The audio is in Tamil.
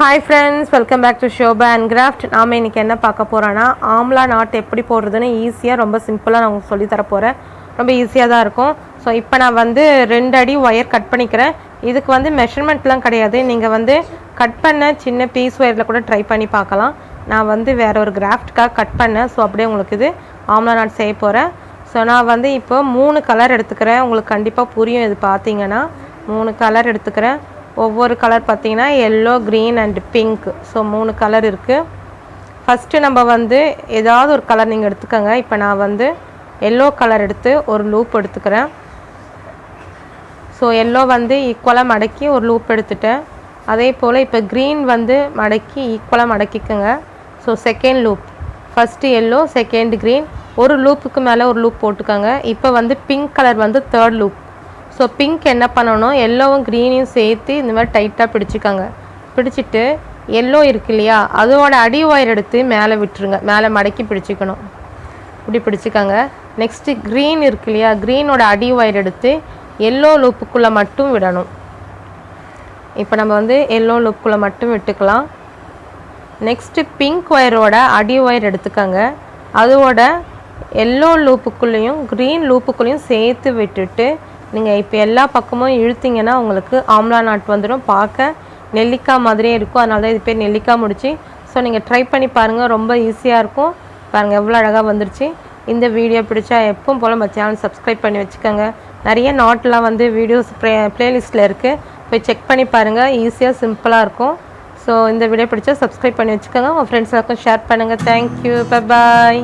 Hi friends, welcome back to Shoba Handcrafts. நாம இன்னைக்கு என்ன பார்க்க போறோம்னா ஆம்லா நாட் எப்படி போடுறதுன்னு ஈஸியா ரொம்ப சிம்பிளா நான் உங்களுக்கு சொல்லி தர போறேன். ரொம்ப ஈஸியா தான் இருக்கும். சோ இப்போ நான் வந்து 2 அடி வயர் கட் பண்ணிக்கிறேன். இதுக்கு வந்து மெஷர்மென்ட்லாம் கிடையாது. நீங்க வந்து கட் பண்ண சின்ன பீஸ் வயர்ல கூட ட்ரை பண்ணி பார்க்கலாம். நான் வந்து வேற ஒரு கிராஃப்ட்காக கட் பண்ணேன். சோ அப்படியே உங்களுக்கு இது ஆம்லா நாட் செய்ய போறேன். சோ நான் வந்து இப்போ 3 கலர் எடுத்துக்கிறேன். உங்களுக்கு கண்டிப்பா புரியும் இது பாத்தீங்கன்னா 3 கலர் எடுத்துக்கிறேன். ஒவ்வொரு கலர் பார்த்தீங்கன்னா yellow, green and pink. So 3 colour இருக்குது. ஃபஸ்ட்டு நம்ம வந்து ஏதாவது ஒரு கலர் நீங்கள் எடுத்துக்கோங்க. இப்போ நான் வந்து எல்லோ கலர் எடுத்து ஒரு லூப் எடுத்துக்கிறேன். ஸோ எல்லோ வந்து ஈக்குவலாக மடக்கி ஒரு லூப் எடுத்துட்டேன். அதே போல் இப்போ க்ரீன் வந்து மடக்கி ஈக்குவலாக மடக்கிக்கோங்க. So second loop, first yellow, second green, ஒரு லூப்புக்கு மேலே ஒரு லூப் போட்டுக்கோங்க. இப்போ வந்து பிங்க் கலர் வந்து தேர்ட் லூப். ஸோ பிங்க் என்ன பண்ணணும், எல்லோவும் க்ரீனையும் சேர்த்து இந்த மாதிரி டைட்டாக பிடிச்சிக்கோங்க. பிடிச்சிட்டு எல்லோ இருக்கு இல்லையா, அதோட அடி ஒயர் எடுத்து மேலே விட்டுருங்க. மேலே மடக்கி பிடிச்சிக்கணும். இப்படி பிடிச்சிக்கோங்க. நெக்ஸ்ட்டு க்ரீன் இருக்கு இல்லையா, க்ரீனோட அடி ஒயர் எடுத்து எல்லோ லூப்புக்குள்ளே மட்டும் விடணும். இப்போ நம்ம வந்து எல்லோ லூப்புக்குள்ளே மட்டும் விட்டுக்கலாம். நெக்ஸ்ட்டு பிங்க் ஒயரோட அடி ஒயர் எடுத்துக்கோங்க. அதோட எல்லோ லூப்புக்குள்ளேயும் க்ரீன் லூப்புக்குள்ளேயும் சேர்த்து விட்டுட்டு நீங்கள் இப்போ எல்லா பக்கமும் இழுத்திங்கன்னா உங்களுக்கு ஆம்லா நாட் வந்துடும். பார்க்க நெல்லிக்காய் மாதிரியே இருக்கும். அதனால தான் இது பேர் நெல்லிக்காய் முடிச்சு. ஸோ நீங்கள் ட்ரை பண்ணி பாருங்கள், ரொம்ப ஈஸியாக இருக்கும். பாருங்கள் எவ்வளோ அழகாக வந்துருச்சு. இந்த வீடியோ பிடிச்சா எப்பவும் போல் நம்ம சேனல் சப்ஸ்கிரைப் பண்ணி வச்சுக்கோங்க. நிறைய நாட்லாம் வந்து வீடியோஸ் ப்ளேலிஸ்ட்டில் இருக்குது, போய் செக் பண்ணி பாருங்கள். ஈஸியாக சிம்பிளாக இருக்கும். ஸோ இந்த வீடியோ பிடிச்சா சப்ஸ்கிரைப் பண்ணி வச்சுக்கோங்க. உங்கள் ஃப்ரெண்ட்ஸ் எல்லாருக்கும் ஷேர் பண்ணுங்கள். Thank you, bye bye.